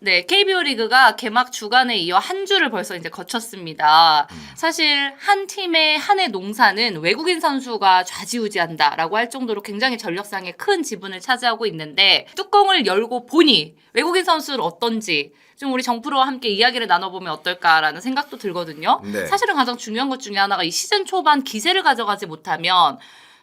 네, KBO 리그가 개막 주간에 이어 한 주를 벌써 이제 거쳤습니다. 사실 한 팀의 한 해 농사는 외국인 선수가 좌지우지한다라고 할 정도로 굉장히 전력상에 큰 지분을 차지하고 있는데 뚜껑을 열고 보니 외국인 선수는 어떤지 좀 우리 정프로와 함께 이야기를 나눠보면 어떨까라는 생각도 들거든요. 네. 사실은 가장 중요한 것 중에 하나가 이 시즌 초반 기세를 가져가지 못하면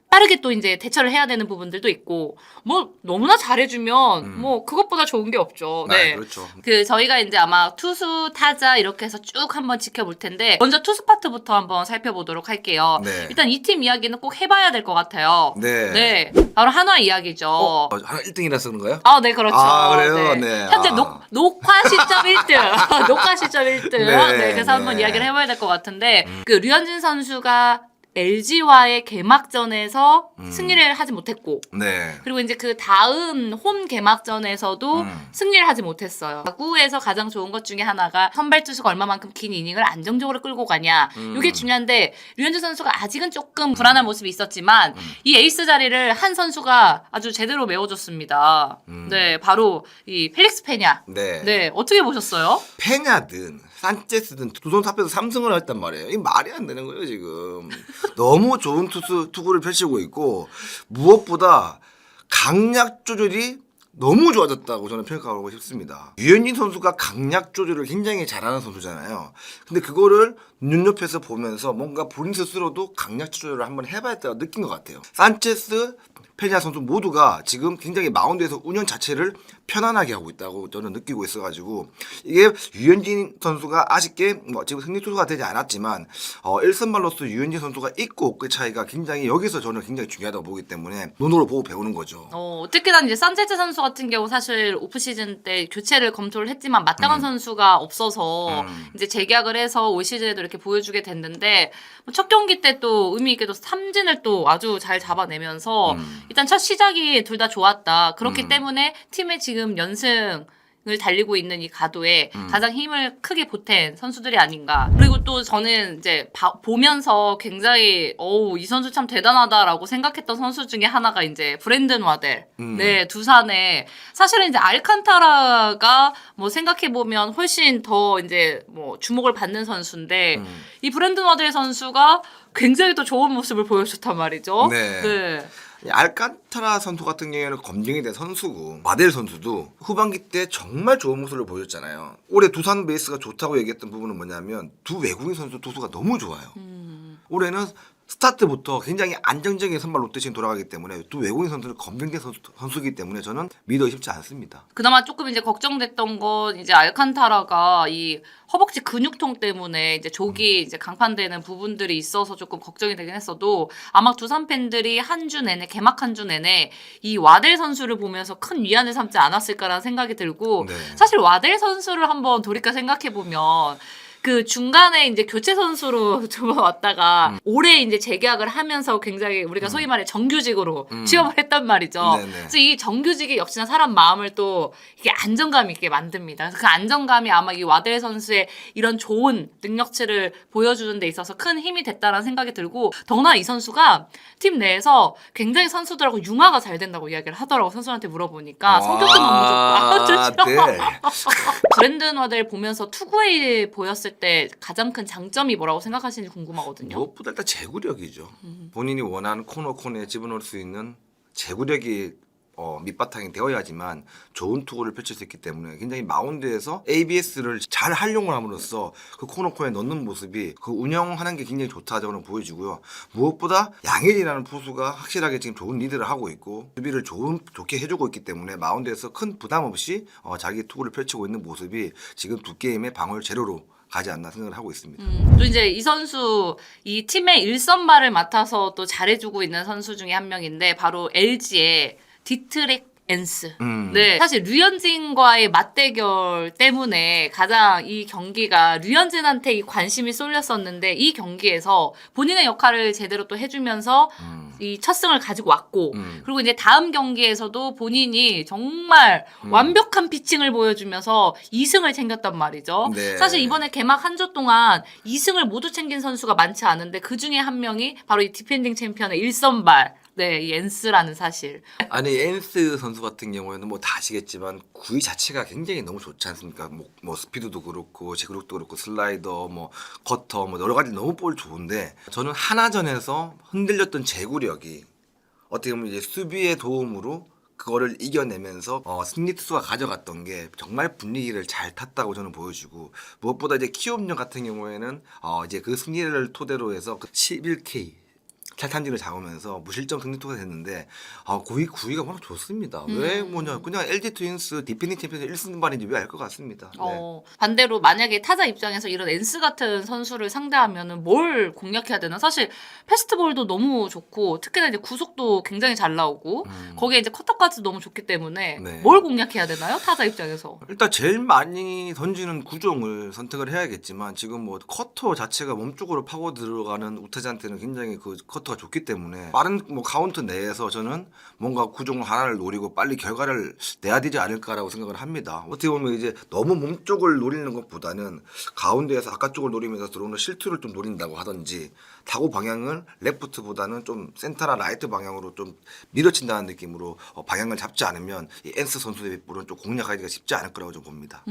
빠르게 또 이제 대처를 해야 되는 부분들도 있고, 뭐, 너무나 잘해주면, 뭐, 그것보다 좋은 게 없죠. 네. 그렇죠. 저희가 이제 아마 투수, 타자 이렇게 해서 쭉 한번 지켜볼 텐데, 먼저 투수 파트부터 한번 살펴보도록 할게요. 네. 일단 이 팀 이야기는 꼭 해봐야 될 것 같아요. 네. 네. 바로 한화 이야기죠. 하나 1등이라서 그런가요? 아, 네, 그렇죠. 아, 그래요? 네. 현재 아. 녹화 시점 1등. 녹화 시점 1등. 네, 네, 그래서 네. 한번 이야기를 해봐야 될 것 같은데, 류현진 선수가 LG와의 개막전에서 승리를 하지 못했고, 네. 그리고 이제 그 다음 홈 개막전에서도 승리를 하지 못했어요. 야구에서 가장 좋은 것 중에 하나가 선발 투수가 얼마만큼 긴 이닝을 안정적으로 끌고 가냐. 이게 중요한데 류현진 선수가 아직은 조금 불안한 모습이 있었지만 이 에이스 자리를 한 선수가 아주 제대로 메워줬습니다. 네, 바로 이 펠릭스 페냐. 네. 네, 어떻게 보셨어요? 페냐든 산체스든 두 선수 합해서 3승을 했단 말이에요. 이 말이 안 되는 거예요, 지금. 너무 좋은 투구를 펼치고 있고 무엇보다 강약 조절이 너무 좋아졌다고 저는 평가하고 싶습니다. 유현진 선수가 강약 조절을 굉장히 잘하는 선수잖아요. 근데 그거를 눈높여서 보면서 뭔가 본인 스스로도 강약 조절을 한번 해봐야겠다고 느낀 것 같아요. 산체스, 페냐 선수 모두가 지금 굉장히 마운드에서 운영 자체를 편안하게 하고 있다고 저는 느끼고 있어가지고 이게 유현진 선수가 아쉽게 뭐 지금 승리 투수가 되지 않았지만 1선발로서 유현진 선수가 있고 없고의 차이가 굉장히 여기서 저는 굉장히 중요하다고 보기 때문에 눈으로 보고 배우는 거죠. 특히나 이제 산체즈 선수 같은 경우 사실 오프시즌 때 교체를 검토를 했지만 마땅한 선수가 없어서 이제 재계약을 해서 올 시즌에도 이렇게 보여주게 됐는데 첫 경기 때 또 의미 있게도 삼진을 또 아주 잘 잡아내면서 일단 첫 시작이 둘 다 좋았다. 그렇기 때문에 팀의 지금 연승을 달리고 있는 이 가도에 가장 힘을 크게 보탠 선수들이 아닌가. 그리고 또 저는 이제 보면서 굉장히 이 선수 참 대단하다라고 생각했던 선수 중에 하나가 이제 브랜든 와델. 네, 두산에 사실은 이제 알칸타라가 뭐 생각해 보면 훨씬 더 이제 뭐 주목을 받는 선수인데 이 브랜든 와델 선수가 굉장히 또 좋은 모습을 보여줬단 말이죠. 네. 네. 알칸타라 선수 같은 경우에는 검증이 된 선수고 마델 선수도 후반기 때 정말 좋은 모습을 보였잖아요. 올해 두산 베이스가 좋다고 얘기했던 부분은 뭐냐면 두 외국인 선수 투수가 너무 좋아요. 올해는 스타트부터 굉장히 안정적인 선발 로테이션이 돌아가기 때문에 두 외국인 선수는 검증된 선수이기 때문에 저는 믿어 쉽지 않습니다. 그나마 조금 이제 걱정됐던 건 이제 알칸타라가 이 허벅지 근육통 때문에 이제 조기 이제 강판되는 부분들이 있어서 조금 걱정이 되긴 했어도 아마 두산 팬들이 한 주 내내 개막 한 주 내내 이 와델 선수를 보면서 큰 위안을 삼지 않았을까라는 생각이 들고 네. 사실 와델 선수를 한번 돌이켜 생각해 보면 그 중간에 이제 교체 선수로 좀 왔다가 올해 이제 재계약을 하면서 굉장히 우리가 소위 말해 정규직으로 취업을 했단 말이죠. 네네. 그래서 이 정규직이 역시나 사람 마음을 또 이게 안정감 있게 만듭니다. 그래서 그 안정감이 아마 이 와델 선수의 이런 좋은 능력치를 보여주는 데 있어서 큰 힘이 됐다라는 생각이 들고 더구나 이 선수가 팀 내에서 굉장히 선수들하고 융화가 잘 된다고 이야기를 하더라고. 선수한테 물어보니까 성격도 너무 좋고 네. 브랜든 와델 보면서 투구에 보였을 때 가장 큰 장점이 뭐라고 생각하시는지 궁금하거든요. 무엇보다 일단 제구력이죠. 본인이 원하는 코너에 집어넣을 수 있는 제구력이 밑바탕이 되어야지만 좋은 투구를 펼칠 수 있기 때문에 굉장히 마운드에서 ABS를 잘 활용을 함으로써 그 코너에 넣는 모습이 그 운영하는 게 굉장히 좋다 저는 보여지고요. 무엇보다 양일이라는 포수가 확실하게 지금 좋은 리드를 하고 있고 수비를 좋게 해주고 있기 때문에 마운드에서 큰 부담 없이 자기 투구를 펼치고 있는 모습이 지금 두 게임의 방울 제로로 가지 않나 생각을 하고 있습니다. 또 이제 이 선수 이 팀의 1선발을 맡아서 또 잘해주고 있는 선수 중에 한 명인데 바로 LG의 디트렉 엔스. 네. 사실 류현진과의 맞대결 때문에 가장 이 경기가 류현진한테 이 관심이 쏠렸었는데 이 경기에서 본인의 역할을 제대로 또 해주면서 이 첫 승을 가지고 왔고 그리고 이제 다음 경기에서도 본인이 정말 완벽한 피칭을 보여주면서 2승을 챙겼단 말이죠. 네. 사실 이번에 개막 한 주 동안 2승을 모두 챙긴 선수가 많지 않은데 그 중에 한 명이 바로 이 디펜딩 챔피언의 1선발 네, 이 엔스라는 사실. 아니 엔스 선수 같은 경우에는 뭐 다 아시겠지만 구위 자체가 굉장히 너무 좋지 않습니까? 뭐 스피드도 그렇고 제구력도 그렇고 슬라이더 뭐 커터 뭐 여러 가지 너무 볼 좋은데 저는 하나전에서 흔들렸던 제구력이 어떻게 보면 이제 수비의 도움으로 그거를 이겨내면서 승리 투수가 가져갔던 게 정말 분위기를 잘 탔다고 저는 보여주고 무엇보다 이제 키움전 같은 경우에는 이제 그 승리를 토대로 해서 그 11K 탈탄진을 잡으면서 무실점 승리 투수가 됐는데 구위가 워낙 좋습니다. 왜 뭐냐 그냥 LG 트윈스 디펜딩 챔피언 1승반인지 왜 알 것 같습니다. 네. 반대로 만약에 타자 입장에서 이런 엔스 같은 선수를 상대하면은 뭘 공략해야 되나? 사실 패스트볼도 너무 좋고 특히나 이제 구속도 굉장히 잘 나오고 거기에 이제 커터까지 너무 좋기 때문에 네. 뭘 공략해야 되나요? 타자 입장에서. 일단 제일 많이 던지는 구종을 선택을 해야겠지만 지금 뭐 커터 자체가 몸쪽으로 파고 들어가는 우타자한테는 굉장히 그 커터가 좋기 때문에 빠른 뭐 카운트 내에서 저는 뭔가 구종 하나를 노리고 빨리 결과를 내야 되지 않을까라고 생각을 합니다. 어떻게 보면 이제 너무 몸쪽을 노리는 것보다는 가운데에서 바깥쪽을 노리면서 들어오는 실투를 좀 노린다고 하든지 타구 방향을 레프트보다는 좀 센터나 라이트 방향으로 좀 밀어친다는 느낌으로 방향을 잡지 않으면 이 엔스 선수의 볼은 좀 공략하기가 쉽지 않을 거라고 좀 봅니다.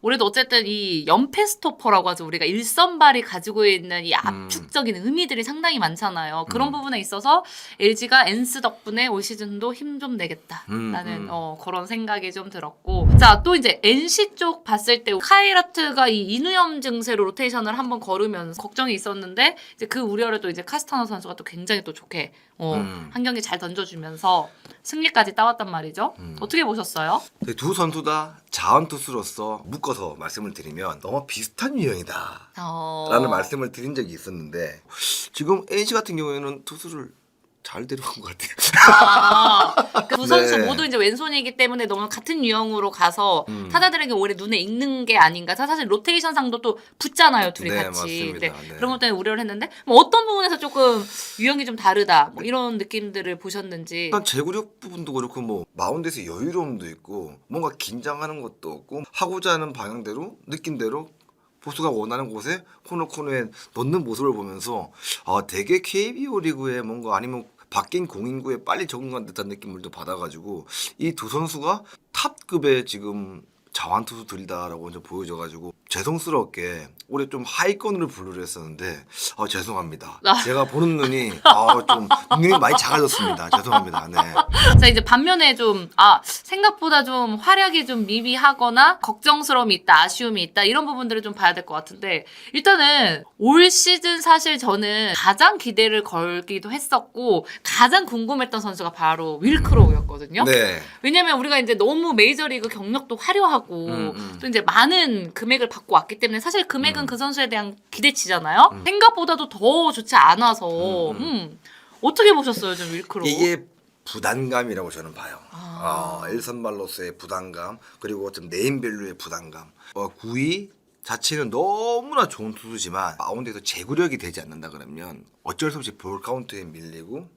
올해도 어쨌든 이 연패 스토퍼라고 하죠. 우리가 일선발이 가지고 있는 이 압축적인 의미들이 상당히 많잖아요. 그런 부분에 있어서 LG가 엔스 덕분에 올 시즌도 힘 좀 내겠다라는 그런 생각이 좀 들었고, 자, 또 이제 NC 쪽 봤을 때 카이라트가 이 인후염 증세로 로테이션을 한번 걸으면서 걱정이 있었는데 이제 그 우려를 또 이제 카스타노 선수가 또 굉장히 또 좋게 한 경기 잘 던져주면서 승리까지 따왔단 말이죠. 어떻게 보셨어요? 두 선수 다 자원투수로서 묶어서 말씀을 드리면 너무 비슷한 유형이다 라는 말씀을 드린 적이 있었는데 지금 NC 같은 경우에는 투수를 잘 데려간 것 같아요. 두 선수 모두 이제 왼손이기 때문에 너무 같은 유형으로 가서 타자들에게 오래 눈에 익는 게 아닌가. 사실 로테이션 상도 또 붙잖아요, 둘이 네, 같이. 맞습니다. 네. 그런 것 때문에 우려를 했는데 뭐 어떤 부분에서 조금 유형이 좀 다르다 뭐 이런 느낌들을 보셨는지. 일단 제구력 부분도 그렇고 뭐 마운드에서 여유로움도 있고 뭔가 긴장하는 것도 없고 하고자 하는 방향대로 느낀대로 보수가 원하는 곳에 코너에 넣는 모습을 보면서 되게 KBO 리그에 뭔가 아니면 바뀐 공인구에 빨리 적응한 듯한 느낌을 좀 받아가지고 이 두 선수가 탑급의 지금 자완투수들이다라고 이제 보여져가지고 죄송스럽게 올해 좀 하위권으로 분류를 했었는데 죄송합니다. 제가 보는 눈이 좀 눈이 많이 작아졌습니다. 죄송합니다. 네. 자, 이제 반면에 좀 생각보다 좀 활약이 좀 미비하거나 걱정스러움이 있다, 아쉬움이 있다 이런 부분들을 좀 봐야 될 것 같은데 일단은 올 시즌 사실 저는 가장 기대를 걸기도 했었고 가장 궁금했던 선수가 바로 윌크로우였거든요. 네. 왜냐면 우리가 이제 너무 메이저리그 경력도 화려하고 또 이제 많은 금액을 받고 왔기 때문에 사실 금액은 그 선수에 대한 기대치잖아요. 생각보다도 더 좋지 않아서 어떻게 보셨어요, 좀 윌크로우? 이게 부담감이라고 저는 봐요. 일선발로서의 부담감 그리고 좀 네임밸류의 부담감. 구위 자체는 너무나 좋은 투수지만 마운드에서 제구력이 되지 않는다 그러면 어쩔 수 없이 볼 카운트에 밀리고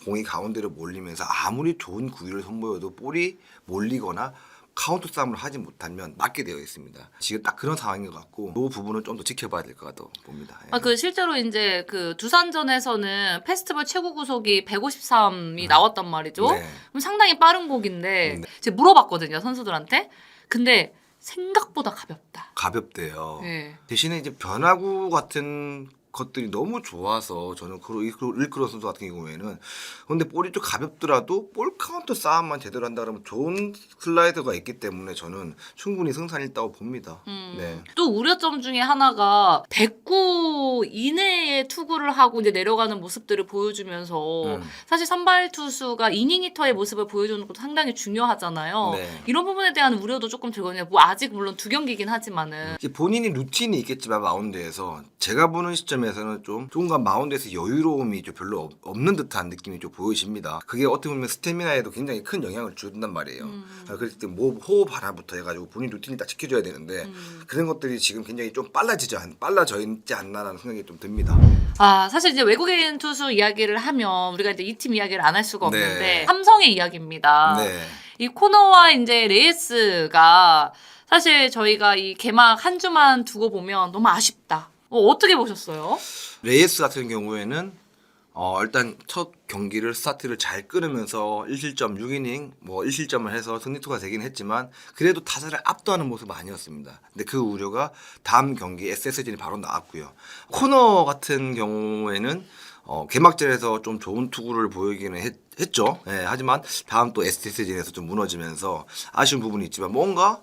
공이 가운데로 몰리면서 아무리 좋은 구위를 선보여도 볼이 몰리거나 카운트 싸움을 하지 못하면 맞게 되어 있습니다. 지금 딱 그런 상황인 것 같고 그 부분은 좀 더 지켜봐야 될 것 같다고 봅니다. 그 실제로 이제 그 두산전에서는 페스티벌 최고 구속이 153이 나왔단 말이죠. 네. 그럼 상당히 빠른 곡인데 제가 물어봤거든요, 선수들한테. 근데 생각보다 가볍다. 가볍대요. 네. 대신에 이제 변화구 같은 것들이 너무 좋아서 저는 일크로 선수 같은 경우에는 근데 볼이 좀 가볍더라도 볼 카운트 싸움만 제대로 한다 그러면 좋은 슬라이더가 있기 때문에 저는 충분히 승산이 있다고 봅니다. 네. 또 우려점 중에 하나가 109 이내에 투구를 하고 이제 내려가는 모습들을 보여주면서 사실 선발 투수가 이닝 히터의 모습을 보여주는 것도 상당히 중요하잖아요. 네. 이런 부분에 대한 우려도 조금 들거든요. 뭐 아직 물론 2경기긴 하지만은 이제 본인이 루틴이 있겠지만 마운드에서 제가 보는 시점에서는 좀 조금가 마운드에서 여유로움이 좀 별로 없는 듯한 느낌이 좀 보여집니다. 그게 어떻게 보면 스태미나에도 굉장히 큰 영향을 준단 말이에요. 그럴 때 뭐 호흡 하나부터 해가지고 본인 루틴이 딱 지켜줘야 되는데 그런 것들이 지금 굉장히 좀 빨라져 있지 않나라는 생각이 좀 듭니다. 사실 이제 외국인 투수 이야기를 하면 우리가 이제 이 팀 이야기를 안 할 수가 없는데 네. 삼성의 이야기입니다. 네. 이 코너와 이제 레이스가 사실 저희가 이 개막 한 주만 두고 보면 너무 아쉽다. 어떻게 보셨어요? 레이스 같은 경우에는 일단 첫 경기를 스타트를 잘 끊으면서 1실점 6이닝 1실점을 해서 승리투가 되긴 했지만 그래도 타자를 압도하는 모습은 아니었습니다. 근데 그 우려가 다음 경기 SS진이 바로 나왔고요. 코너 같은 경우에는 개막전에서 좀 좋은 투구를 보이기는 했죠. 예, 하지만 다음 또 SS진에서 좀 무너지면서 아쉬운 부분이 있지만 뭔가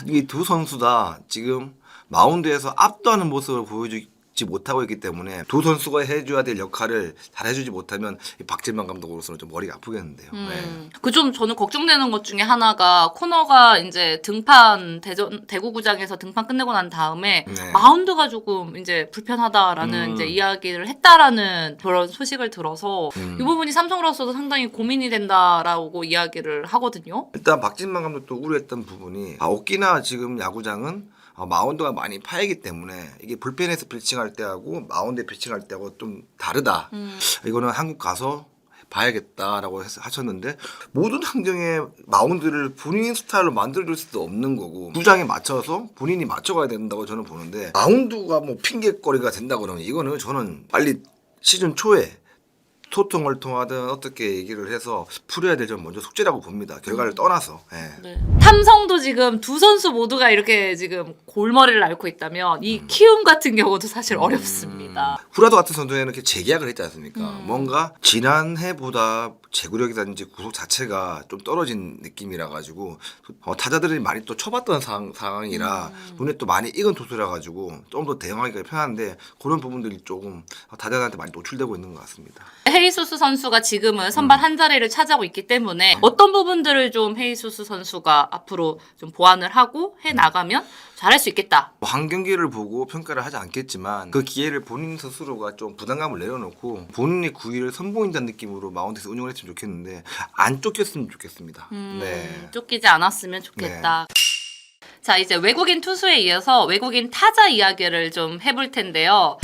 이 두 선수 다 지금 마운드에서 압도하는 모습을 보여주지 못하고 있기 때문에 두 선수가 해줘야 될 역할을 잘 해주지 못하면 이 박진만 감독으로서는 좀 머리가 아프겠는데요. 네. 그 좀 저는 걱정되는 것 중에 하나가 코너가 이제 등판 대구구장에서 등판 끝내고 난 다음에 네. 마운드가 조금 이제 불편하다라는 이제 이야기를 했다라는 그런 소식을 들어서 이 부분이 삼성으로서도 상당히 고민이 된다라고 이야기를 하거든요. 일단 박진만 감독도 우려했던 부분이 오키나와 지금 야구장은 마운드가 많이 파이기 때문에 이게 불펜에서 피칭할 때하고 마운드에 피칭할 때하고 좀 다르다. 이거는 한국 가서 봐야겠다라고 하셨는데 모든 환경에 마운드를 본인 스타일로 만들어줄 수도 없는 거고 구장에 맞춰서 본인이 맞춰가야 된다고 저는 보는데 마운드가 뭐 핑계거리가 된다 그러면 이거는 저는 빨리 시즌 초에 소통을 통하든 어떻게 얘기를 해서 풀어야 될 점 먼저 숙제라고 봅니다. 결과를 떠나서. 예. 네. 삼성도 지금 두 선수 모두가 이렇게 지금 골머리를 앓고 있다면 이 키움 같은 경우도 사실 어렵습니다. 후라도 같은 선수는 이렇게 재계약을 했지 않습니까? 뭔가 지난해보다 제구력이라든지 구속 자체가 좀 떨어진 느낌이라 가지고 타자들이 많이 또 쳐봤던 상황이라 눈에 또 많이 익은 투수라 가지고 좀 더 대응하기가 편한데 그런 부분들이 조금 타자들한테 많이 노출되고 있는 것 같습니다. 헤이수스 선수가 지금은 선발 한 자리를 차지하고 있기 때문에 어떤 부분들을 좀 헤이수스 선수가 앞으로 좀 보완을 하고 해 나가면 잘할 수 있겠다. 한 경기를 보고 평가를 하지 않겠지만 그 기회를 본인 스스로가 좀 부담감을 내려놓고 본인의 구위를 선보인다는 느낌으로 마운드에서 운영을 했으면 좋겠는데 안 쫓겼으면 좋겠습니다. 네. 쫓기지 않았으면 좋겠다. 자, 이제 외국인 투수에 이어서 외국인 타자 이야기를 좀 해볼 텐데요.